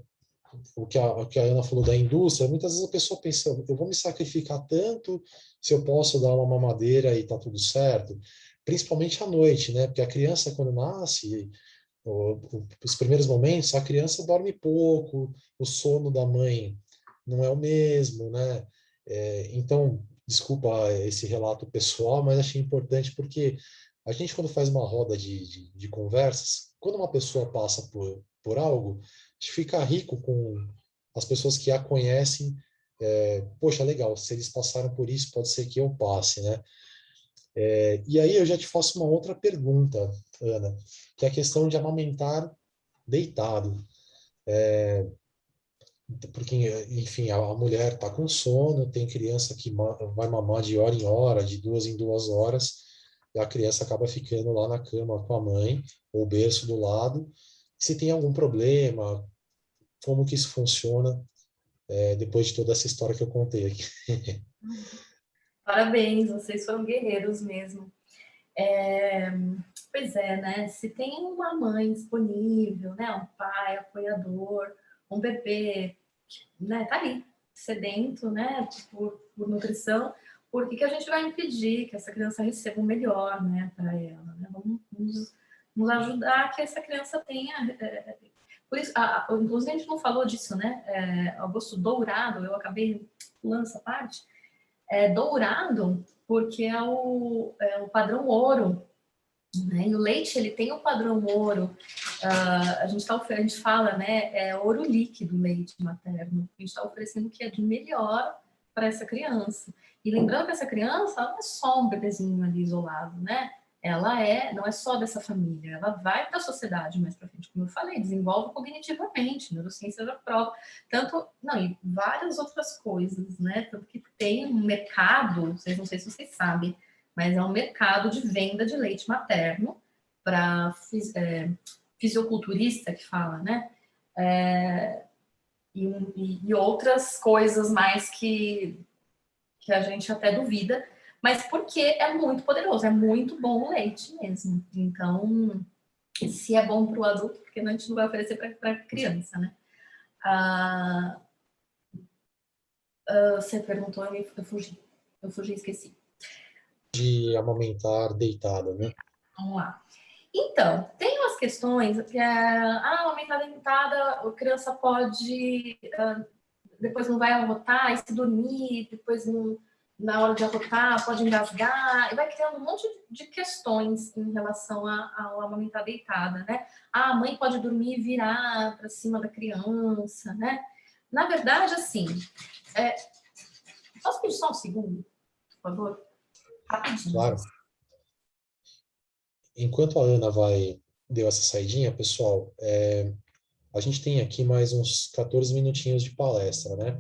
O que a Ana falou da indústria, muitas vezes a pessoa pensa, eu vou me sacrificar tanto se eu posso dar uma mamadeira e tá tudo certo, principalmente à noite, né? Porque a criança, quando nasce, os primeiros momentos, a criança dorme pouco, o sono da mãe não é o mesmo, né? Então, desculpa esse relato pessoal, mas achei importante porque a gente, quando faz uma roda de conversas, quando uma pessoa passa por algo, a gente fica rico com as pessoas que a conhecem. Poxa, legal, se eles passaram por isso, pode ser que eu passe, né? E aí eu já te faço uma outra pergunta, Ana, que é a questão de amamentar deitado. Porque, enfim, a mulher está com sono, tem criança que vai mamar de hora em hora, de 2 em 2 horas, e a criança acaba ficando lá na cama com a mãe, ou berço do lado. Se tem algum problema, como que isso funciona, depois de toda essa história que eu contei aqui. Parabéns, vocês foram guerreiros mesmo. É, pois é, né? Se tem uma mãe disponível, né? Um pai apoiador, um bebê, né? Tá ali, sedento, né? Por nutrição, por que que a gente vai impedir que essa criança receba o melhor, né? Para ela, né? Vamos ajudar que essa criança tenha. Por isso, inclusive a gente não falou disso, né? Augusto Dourado, eu acabei pulando essa parte. Dourado porque é o padrão ouro, né? E o leite ele tem o padrão ouro. A gente fala, né? Ouro líquido, leite materno. A gente está oferecendo o que é de melhor para essa criança. E lembrando que essa criança ela não é só um bebezinho ali isolado, né? Não é só dessa família, ela vai para a sociedade mais para frente, como eu falei, desenvolve cognitivamente, neurociência já prova, e várias outras coisas, né? Tanto que tem um mercado, não sei se vocês sabem, mas é um mercado de venda de leite materno para fisiculturista que fala, né? E outras coisas mais que a gente até duvida, mas porque é muito poderoso, é muito bom o leite mesmo. Então, se é bom para o adulto, porque a gente não vai oferecer para criança, né? Você perguntou, eu fugi, esqueci. De amamentar deitada, né? Vamos lá. Então, tem umas questões que aumentar a dentada, a criança pode, depois não vai arrotar, e se dormir, depois não, na hora de arrotar pode engasgar, e vai criando um monte de questões em relação ao amamentar deitada, né? A mãe pode dormir e virar para cima da criança, né? Na verdade, assim, posso pedir só um segundo, por favor? Rapidinho. Claro. Enquanto a Ana deu essa saidinha, pessoal, a gente tem aqui mais uns 14 minutinhos de palestra, né?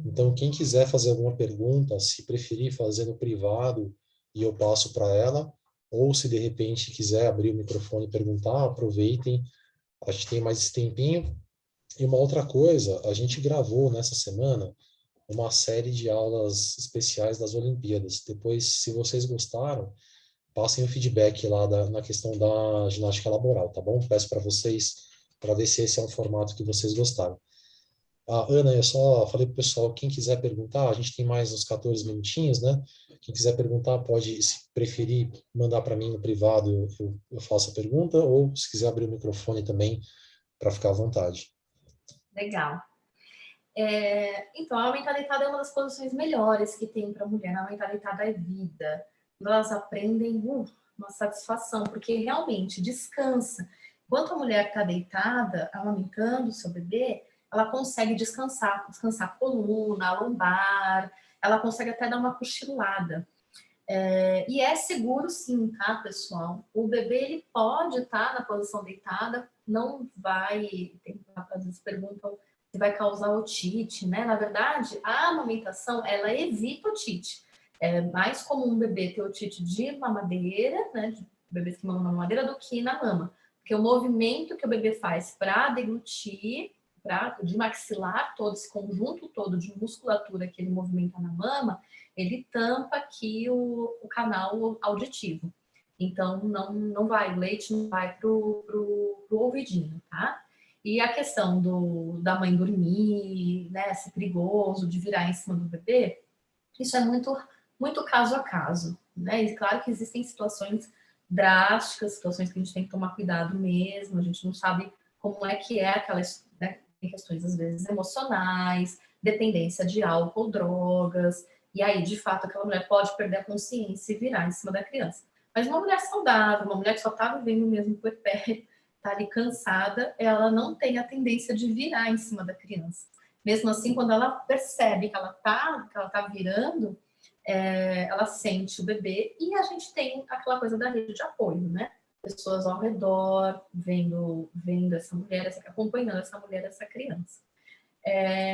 Então, quem quiser fazer alguma pergunta, se preferir fazer no privado e eu passo para ela, ou se de repente quiser abrir o microfone e perguntar, aproveitem, a gente tem mais esse tempinho. E uma outra coisa, a gente gravou nessa semana uma série de aulas especiais das Olimpíadas. Depois, se vocês gostaram, passem o feedback lá na questão da ginástica laboral, tá bom? Peço para vocês, para ver se esse é um formato que vocês gostaram. Ana, eu só falei para o pessoal, quem quiser perguntar, a gente tem mais uns 14 minutinhos, né? Quem quiser perguntar, pode, se preferir, mandar para mim no privado, eu faço a pergunta, ou se quiser abrir o microfone também, para ficar à vontade. Legal. Então, a mentalidade é uma das posições melhores que tem para a mulher. A mentalidade é vida. Quando elas aprendem, uma satisfação, porque realmente descansa. Enquanto a mulher está deitada, amamentando o seu bebê, ela consegue descansar a coluna, a lombar, ela consegue até dar uma cochilada. E é seguro sim, tá, pessoal? O bebê ele pode estar na posição deitada, não vai, às vezes perguntam se vai causar otite, né? Na verdade, a amamentação, ela evita otite. É mais comum um bebê ter otite de mamadeira, né? De bebês que mamam na mamadeira do que na mama. Porque o movimento que o bebê faz para deglutir, de maxilar todo esse conjunto todo de musculatura que ele movimenta na mama, ele tampa aqui o canal auditivo. Então, não vai, o leite não vai pro ouvidinho, tá? E a questão da mãe dormir, né, ser perigoso, de virar em cima do bebê, isso é muito, muito caso a caso, né? E claro que existem situações drásticas, situações que a gente tem que tomar cuidado mesmo, a gente não sabe como é que é aquelas, né, tem questões às vezes emocionais, dependência de álcool, drogas, e aí, de fato, aquela mulher pode perder a consciência e virar em cima da criança. Mas uma mulher saudável, uma mulher que só está vivendo mesmo puerpério, está ali cansada, ela não tem a tendência de virar em cima da criança. Mesmo assim, quando ela percebe que ela tá virando, ela sente o bebê e a gente tem aquela coisa da rede de apoio, né? Pessoas ao redor vendo essa mulher, acompanhando essa mulher, essa criança.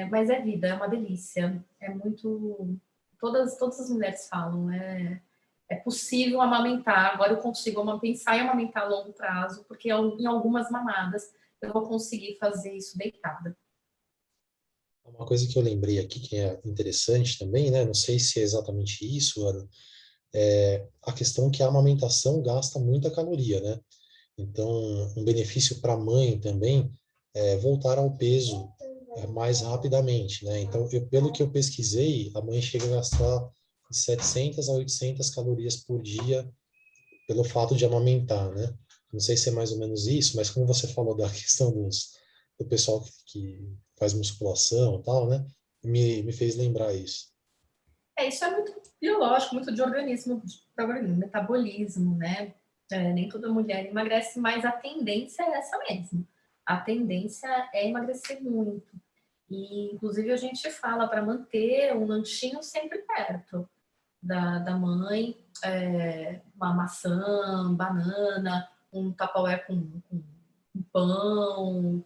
Mas é vida, é uma delícia. É muito. Todas as mulheres falam, é possível amamentar. Agora eu consigo pensar em amamentar a longo prazo, porque em algumas mamadas eu vou conseguir fazer isso deitada. Uma coisa que eu lembrei aqui que é interessante também, né? Não sei se é exatamente isso, Ana, é a questão que a amamentação gasta muita caloria, né? Então, um benefício para a mãe também é voltar ao peso mais rapidamente, né? Então, pelo que eu pesquisei, a mãe chega a gastar de 700 a 800 calorias por dia pelo fato de amamentar, né? Não sei se é mais ou menos isso, mas como você falou da questão do pessoal que faz musculação e tal, né? Me fez lembrar isso. Isso é muito biológico, muito de organismo, metabolismo, né? Nem toda mulher emagrece, mas a tendência é essa mesmo. A tendência é emagrecer muito. E, inclusive, a gente fala para manter um lanchinho sempre perto da mãe, uma maçã, banana, um Tupperware com um pão,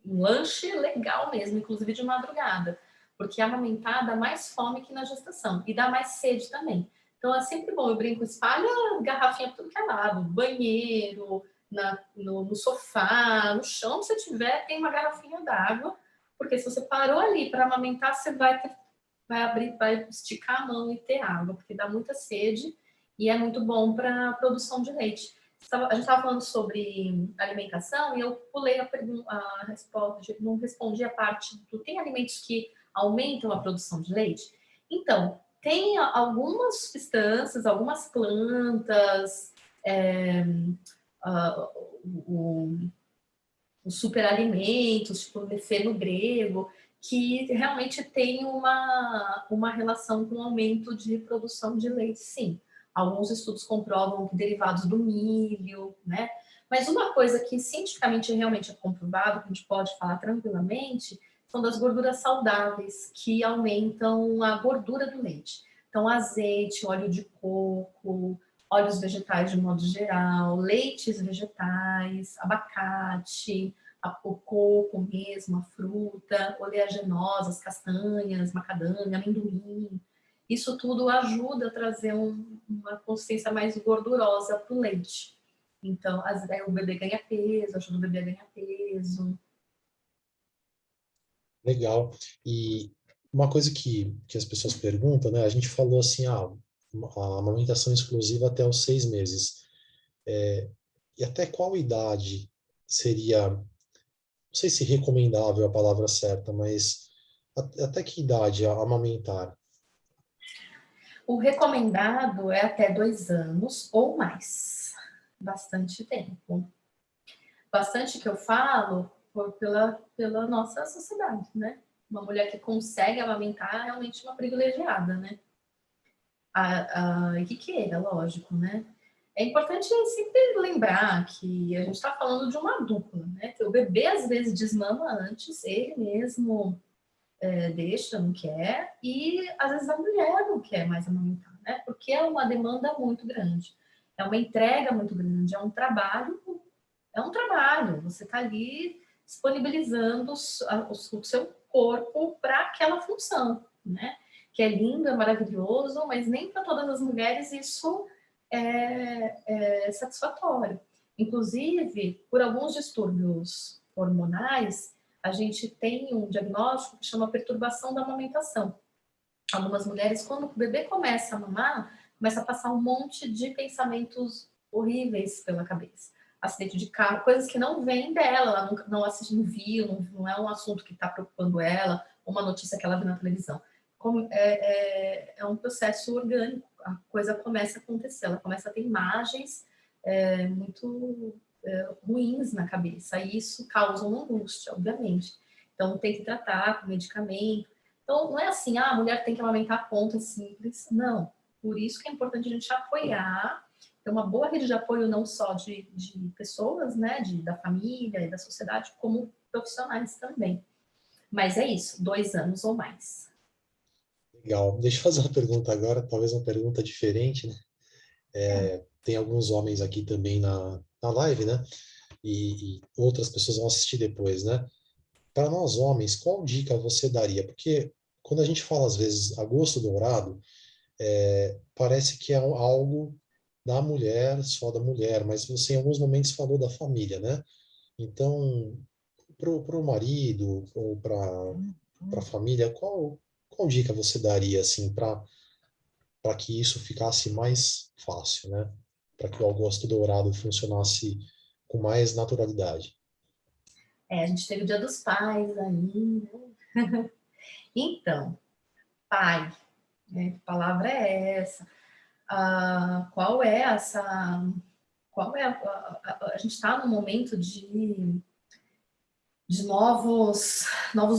um lanche legal mesmo, inclusive de madrugada, porque a amamentar dá mais fome que na gestação e dá mais sede também. Então é sempre bom, eu brinco, espalha garrafinha por tudo que é lado, banheiro, no sofá, no chão, se tiver, tem uma garrafinha d'água, porque se você parou ali para amamentar, você vai abrir, vai esticar a mão e ter água, porque dá muita sede e é muito bom para a produção de leite. A gente estava falando sobre alimentação e eu pulei a resposta, não respondi a parte do tem alimentos que aumentam a produção de leite? Então, tem algumas substâncias, algumas plantas, os superalimentos, tipo o feno grego, que realmente tem uma relação com o aumento de produção de leite, sim. Alguns estudos comprovam que derivados do milho, né? Mas uma coisa que cientificamente realmente é comprovado, que a gente pode falar tranquilamente, são das gorduras saudáveis, que aumentam a gordura do leite. Então, azeite, óleo de coco, óleos vegetais de modo geral, leites vegetais, abacate, o coco mesmo, a fruta, oleaginosas, castanhas, macadâmia, amendoim. Isso tudo ajuda a trazer uma consistência mais gordurosa para o leite. Então, aí o bebê ganha peso, ajuda o bebê a ganhar peso. Legal. E uma coisa que as pessoas perguntam, né? A gente falou assim, a amamentação exclusiva até os 6 meses. E até qual idade seria, não sei se recomendável é a palavra certa, mas até que idade amamentar? O recomendado é até 2 anos ou mais. Bastante tempo. Bastante que eu falo pela nossa sociedade, né? Uma mulher que consegue amamentar é realmente uma privilegiada, né? E que queira, lógico, né? É importante sempre lembrar que a gente está falando de uma dupla, né? Que o bebê às vezes desmama antes, ele mesmo deixa, não quer, e às vezes a mulher não quer mais amamentar, né? Porque é uma demanda muito grande, é uma entrega muito grande, é um trabalho. Você está ali disponibilizando o seu corpo para aquela função, né? Que é lindo, é maravilhoso, mas nem para todas as mulheres isso é satisfatório. Inclusive, por alguns distúrbios hormonais, a gente tem um diagnóstico que chama perturbação da amamentação. Algumas mulheres, quando o bebê começa a mamar, começa a passar um monte de pensamentos horríveis pela cabeça. Acidente de carro, coisas que não vêm dela, ela nunca, não assiste, não viu, não é um assunto que está preocupando ela, uma notícia que ela viu na televisão. É um processo orgânico, a coisa começa a acontecer, ela começa a ter imagens muito ruins na cabeça, e isso causa uma angústia, obviamente. Então, tem que tratar com medicamento. Então, não é assim, a mulher tem que amamentar, ponto, é simples. Não. Por isso que é importante a gente apoiar, ter uma boa rede de apoio não só de pessoas, né, da família e da sociedade, como profissionais também. Mas é isso, 2 anos ou mais. Legal. Deixa eu fazer uma pergunta agora, talvez uma pergunta diferente, né? Tem alguns homens aqui também na live, né? E outras pessoas vão assistir depois, né? Para nós homens, qual dica você daria? Porque quando a gente fala, às vezes, agosto dourado, parece que é algo da mulher, só da mulher, mas você em alguns momentos falou da família, né? Então, pro marido ou para a família, qual dica você daria, assim, para que isso ficasse mais fácil, né? Para que o agosto dourado funcionasse com mais naturalidade? A gente teve o Dia dos Pais aí, né? Então, pai, né? Que palavra é essa? Qual é essa... Qual é a gente está num momento de novos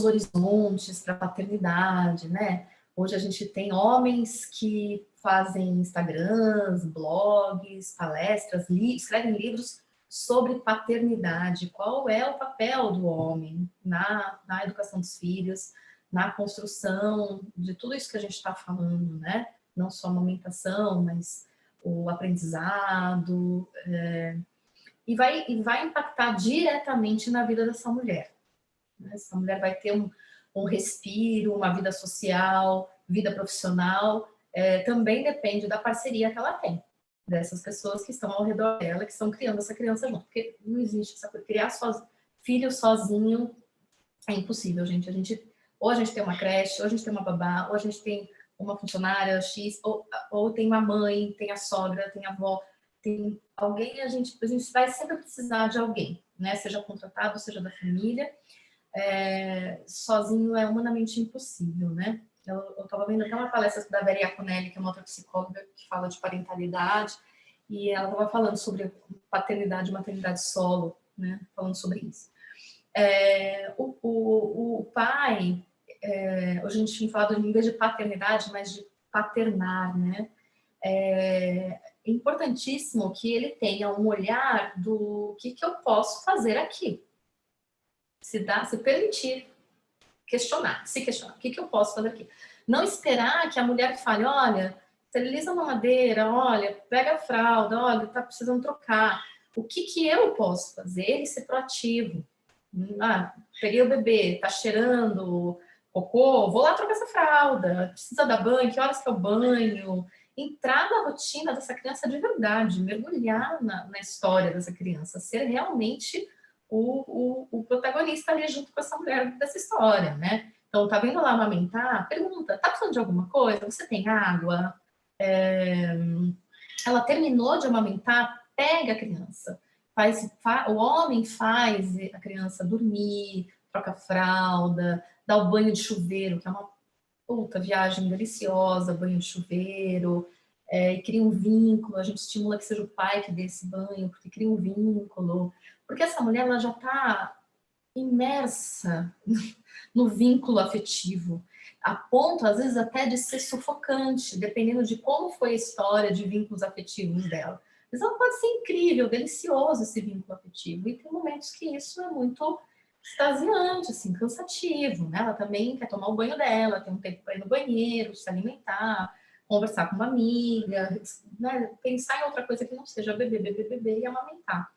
horizontes para a paternidade, né? Hoje a gente tem homens que fazem Instagrams, blogs, palestras, escrevem livros sobre paternidade. Qual é o papel do homem na educação dos filhos, na construção de tudo isso que a gente está falando, né? Não só a amamentação, mas o aprendizado, e vai impactar diretamente na vida dessa mulher. Essa mulher vai ter um respiro, uma vida social, vida profissional, também depende da parceria que ela tem, dessas pessoas que estão ao redor dela, que estão criando essa criança junto, porque não existe essa coisa, criar filho sozinho é impossível, gente. Ou a gente tem uma creche, ou a gente tem uma babá, ou a gente tem uma funcionária X, ou tem uma mãe, tem a sogra, tem a avó, tem alguém, a gente vai sempre precisar de alguém, né? Seja contratado, seja da família. Sozinho é humanamente impossível, né? Eu estava vendo até uma palestra da Vera Iaconelli, que é uma outra psicóloga que fala de parentalidade, e ela estava falando sobre paternidade e maternidade solo, né? Falando sobre isso. O pai, hoje a gente tem falado em vez de paternidade, mas de paternar, né? É importantíssimo que ele tenha um olhar do que eu posso fazer aqui. Se permitir se questionar. O que eu posso fazer aqui? Não esperar que a mulher fale, olha, esteriliza uma madeira, olha, pega a fralda, olha, tá precisando trocar. O que eu posso fazer e ser proativo? Peguei o bebê, tá cheirando cocô, vou lá trocar essa fralda, precisa dar banho, que horas que é o banho? Entrar na rotina dessa criança de verdade, mergulhar na história dessa criança, ser realmente o protagonista ali junto com essa mulher dessa história, né? Então, tá vendo lá amamentar? Pergunta, tá precisando de alguma coisa? Você tem água? Ela terminou de amamentar? Pega a criança. O homem faz a criança dormir, troca fralda, dá o banho de chuveiro, que é uma puta viagem deliciosa, banho de chuveiro, e cria um vínculo, a gente estimula que seja o pai que dê esse banho, porque cria um vínculo, porque essa mulher ela já está imersa no vínculo afetivo, a ponto, às vezes, até de ser sufocante, dependendo de como foi a história de vínculos afetivos dela. Mas ela pode ser incrível, delicioso esse vínculo afetivo, e tem momentos que isso é muito extasiante, assim, cansativo, né? Ela também quer tomar o banho dela, tem um tempo para ir no banheiro, se alimentar, conversar com uma amiga, né? Pensar em outra coisa que não seja beber e amamentar.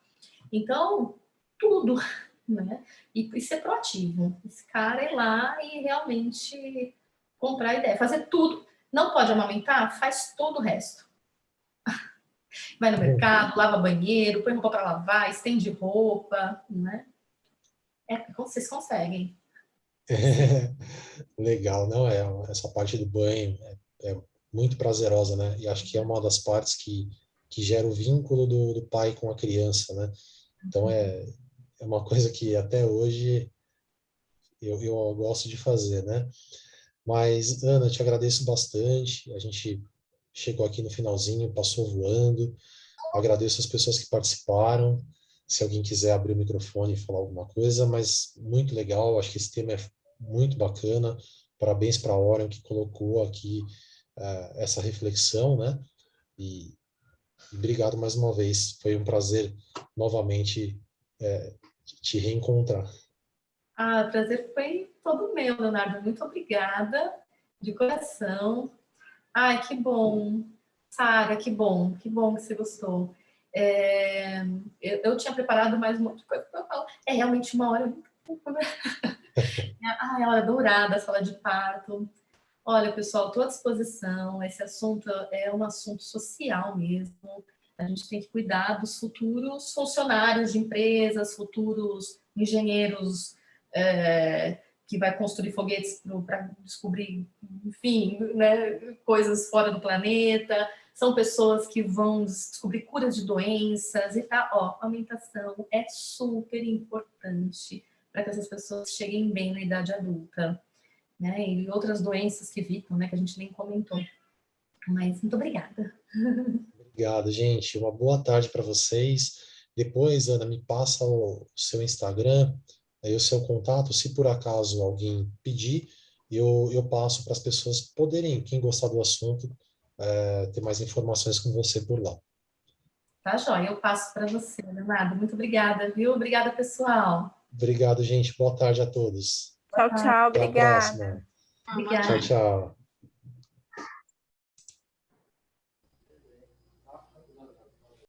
Então, tudo, né? E ser proativo. Esse cara ir lá e realmente comprar ideia, fazer tudo. Não pode amamentar? Faz todo o resto. Vai no mercado, lava banheiro, põe roupa para lavar, estende roupa, né? Vocês conseguem. Legal, não é? Essa parte do banho é muito prazerosa, né? E acho que é uma das partes que gera o vínculo do pai com a criança, né? Então é uma coisa que até hoje eu gosto de fazer, né? Mas, Ana, eu te agradeço bastante. A gente chegou aqui no finalzinho, passou voando. Agradeço as pessoas que participaram. Se alguém quiser abrir o microfone e falar alguma coisa, mas muito legal. Acho que esse tema é muito bacana. Parabéns para a Orion que colocou aqui essa reflexão, né? E obrigado mais uma vez. Foi um prazer novamente te reencontrar. O prazer foi todo meu, Leonardo. Muito obrigada, de coração. Ai, que bom. Sara, que bom que você gostou. Eu tinha preparado mais uma coisa para falar. É realmente uma hora muito pouco, né? É a hora dourada, a sala de parto. Olha, pessoal, estou à disposição. Esse assunto é um assunto social mesmo. A gente tem que cuidar dos futuros funcionários de empresas, futuros engenheiros que vai construir foguetes para descobrir, enfim, né, coisas fora do planeta. São pessoas que vão descobrir curas de doenças. E a amamentação é super importante para que essas pessoas cheguem bem na idade adulta. Né, e outras doenças que evitam, né, que a gente nem comentou. Mas muito obrigada. Obrigado, gente. Uma boa tarde para vocês. Depois, Ana, me passa o seu Instagram, aí o seu contato. Se por acaso alguém pedir, eu passo para as pessoas poderem, quem gostar do assunto, ter mais informações com você por lá. Tá, joia? Eu passo para você, Leonardo. Muito obrigada, viu? Obrigada, pessoal. Obrigado, gente. Boa tarde a todos. Tchau, tchau. Até a Obrigada. próxima. Obrigada. Tchau, tchau.